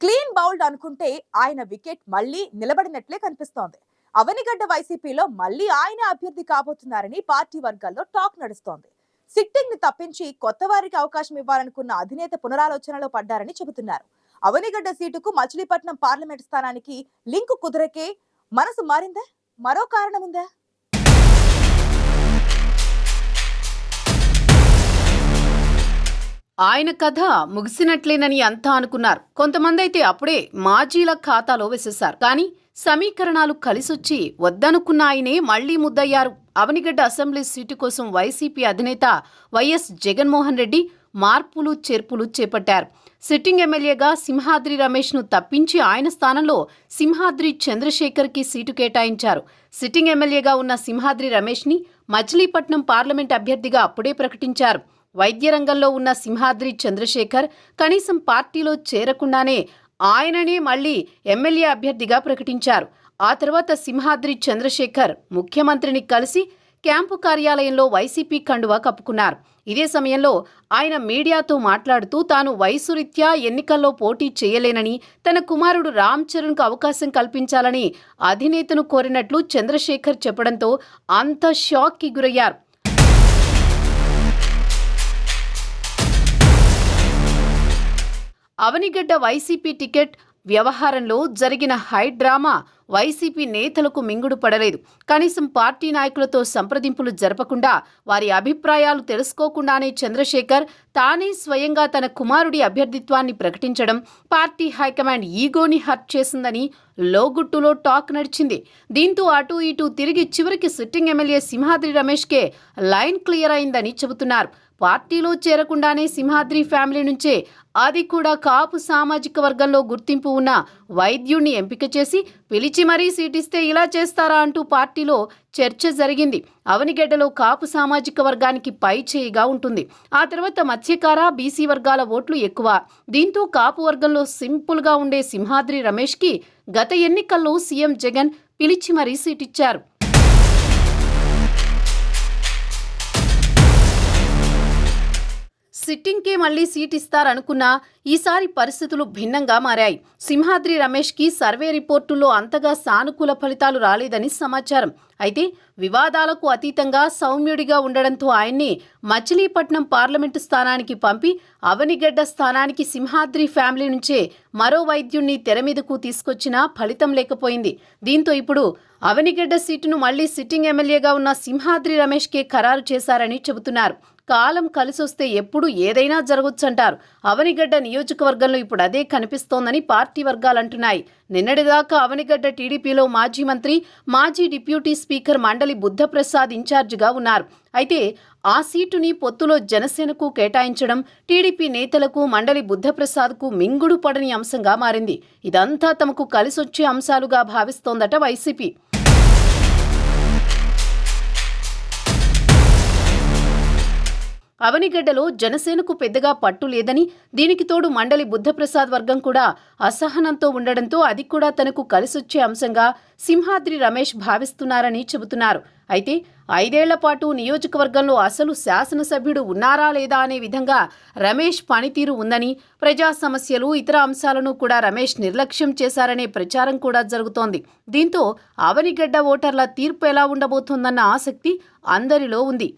Clean bowled అనుకుంటే ఆయన wicket మళ్లీ నిలబడినట్లే కనిపిస్తోంది. అవనిగడ్డ వైసీపీలో మళ్లీ ఆయన అభ్యర్థి కాబోతున్నారని పార్టీ వర్గాల్లో టాక్ నడుస్తోంది. సిట్టింగ్ ని తప్పించి కొత్త వారికి అవకాశం ఇవ్వాలనుకున్న అధినేత పునరాలోచనలో పడ్డారని చెబుతున్నారు. అవనిగడ్డ సీటుకు మచిలీపట్నం పార్లమెంట్ స్థానానికి లింకు కుదరకే మనసు మారిందా? మరో కారణం ఉందా? ఆయన కథ ముగిసినట్లేనని అంతా అనుకున్నారు. కొంతమంది అయితే అప్పుడే మాజీల ఖాతాలో వేసేశారు. కానీ సమీకరణాలు కలిసొచ్చి వద్దనుకున్న ఆయనే మళ్లీ ముద్దయ్యారు. అవనిగడ్డ అసెంబ్లీ సీటు కోసం వైసీపీ అధినేత వైఎస్ జగన్మోహన్ రెడ్డి మార్పులు చేర్పులు చేపట్టారు. సిట్టింగ్ ఎమ్మెల్యేగా సింహాద్రి రమేష్ ను తప్పించి ఆయన స్థానంలో సింహాద్రి చంద్రశేఖర్ కి సీటు కేటాయించారు. సిట్టింగ్ ఎమ్మెల్యేగా ఉన్న సింహాద్రి రమేష్ ని మచిలీపట్నం పార్లమెంట్ అభ్యర్థిగా అప్పుడే ప్రకటించారు. వైద్య రంగంలో ఉన్న సింహాద్రి చంద్రశేఖర్ కనీసం పార్టీలో చేరకుండానే ఆయననే మళ్లీ ఎమ్మెల్యే అభ్యర్థిగా ప్రకటించారు. ఆ తర్వాత సింహాద్రి చంద్రశేఖర్ ముఖ్యమంత్రిని కలిసి క్యాంపు కార్యాలయంలో వైసీపీ కండువా కప్పుకున్నారు. ఇదే సమయంలో ఆయన మీడియాతో మాట్లాడుతూ తాను వయసు రీత్యా ఎన్నికల్లో పోటీ చేయలేనని, తన కుమారుడు రామ్ చరణ్కు అవకాశం కల్పించాలని అధినేతను కోరినట్లు చంద్రశేఖర్ చెప్పడంతో అంత షాక్కి గురయ్యారు. అవనిగడ్డ వైసీపీ టికెట్ వ్యవహారంలో జరిగిన హై డ్రామా వైసీపీ నేతలకు మింగుడు పడలేదు. కనీసం పార్టీ నాయకులతో సంప్రదింపులు జరపకుండా, వారి అభిప్రాయాలు తెలుసుకోకుండానే చంద్రశేఖర్ తానే స్వయంగా తన కుమారుడి అభ్యర్థిత్వాన్ని ప్రకటించడం పార్టీ హైకమాండ్ ఈగోని హర్ట్ చేసిందని లోగుట్టులో టాక్ నడిచింది. దీంతో అటూ ఇటూ తిరిగి చివరికి సిట్టింగ్ ఎమ్మెల్యే సింహాద్రి రమేష్కే లైన్ క్లియర్ అయిందని చెబుతున్నారు. పార్టీలో చేరకుండానే సింహాద్రి ఫ్యామిలీ నుంచే, అది కూడా కాపు సామాజిక వర్గంలో గుర్తింపు ఉన్న వైద్యుణ్ణి ఎంపిక చేసి పిలిచి మరీ సీటిస్తే ఇలా చేస్తారా అంటూ పార్టీలో చర్చ జరిగింది. అవనిగడ్డలో కాపు సామాజిక వర్గానికి పై చేయిగా ఉంటుంది. ఆ తర్వాత మత్స్యకార, బీసీ వర్గాల ఓట్లు ఎక్కువ. దీంతో కాపు వర్గంలో సింపుల్గా ఉండే సింహాద్రి రమేష్కి గత ఎన్నికల్లో సీఎం జగన్ పిలిచి మరీ సీటిచ్చారు. సిట్టింగ్కే మళ్లీ సీట్ ఇస్తారనుకున్నా ఈసారి పరిస్థితులు భిన్నంగా మారాయి. సింహాద్రి రమేష్కి సర్వే రిపోర్టుల్లో అంతగా సానుకూల ఫలితాలు రాలేదని సమాచారం. అయితే వివాదాలకు అతీతంగా సౌమ్యుడిగా ఉండడంతో ఆయన్ని మచిలీపట్నం పార్లమెంటు స్థానానికి పంపి అవనిగడ్డ స్థానానికి సింహాద్రి ఫ్యామిలీ నుంచే మరో వైద్యుణ్ణి తెరమీదకు తీసుకొచ్చినా ఫలితం లేకపోయింది. దీంతో ఇప్పుడు అవనిగడ్డ సీటును మళ్లీ సిట్టింగ్ ఎమ్మెల్యేగా ఉన్న సింహాద్రి రమేష్కే ఖరారు చేశారని చెబుతున్నారు. కాలం కలిసొస్తే ఎప్పుడు ఏదైనా జరగొచ్చంటారు. అవనిగడ్డ నియోజకవర్గంలో ఇప్పుడు అదే కనిపిస్తోందని పార్టీ వర్గాలంటున్నాయి. నిన్నటిదాకా అవనిగడ్డ టీడీపీలో మాజీ మంత్రి, మాజీ డిప్యూటీ స్పీకర్ మండలి బుద్ధప్రసాద్ ఇన్ఛార్జిగా ఉన్నారు. అయితే ఆ సీటుని పొత్తులో జనసేనకు కేటాయించడం టీడీపీ నేతలకు, మండలి బుద్ధప్రసాద్కు మింగుడు పడని అంశంగా మారింది. ఇదంతా తమకు కలిసొచ్చే అంశాలుగా భావిస్తోందట వైసీపీ. అవనిగడ్డలో జనసేనకు పెద్దగా పట్టు లేదని, దీనికి తోడు మండలి బుద్ధప్రసాద్ వర్గం కూడా అసహనంతో ఉండడంతో అది కూడా తనకు కలిసొచ్చే అంశంగా సింహాద్రి రమేష్ భావిస్తున్నారని చెబుతున్నారు. అయితే 5 ఏళ్ల పాటు నియోజకవర్గంలో అసలు శాసనసభ్యుడు ఉన్నారా లేదా అనే విధంగా రమేష్ పనితీరు ఉందని, ప్రజా సమస్యలు, ఇతర అంశాలను కూడా రమేష్ నిర్లక్ష్యం చేశారనే ప్రచారం కూడా జరుగుతోంది. దీంతో అవనిగడ్డ ఓటర్ల తీర్పు ఎలా ఉండబోతోందన్న ఆసక్తి అందరిలో ఉంది.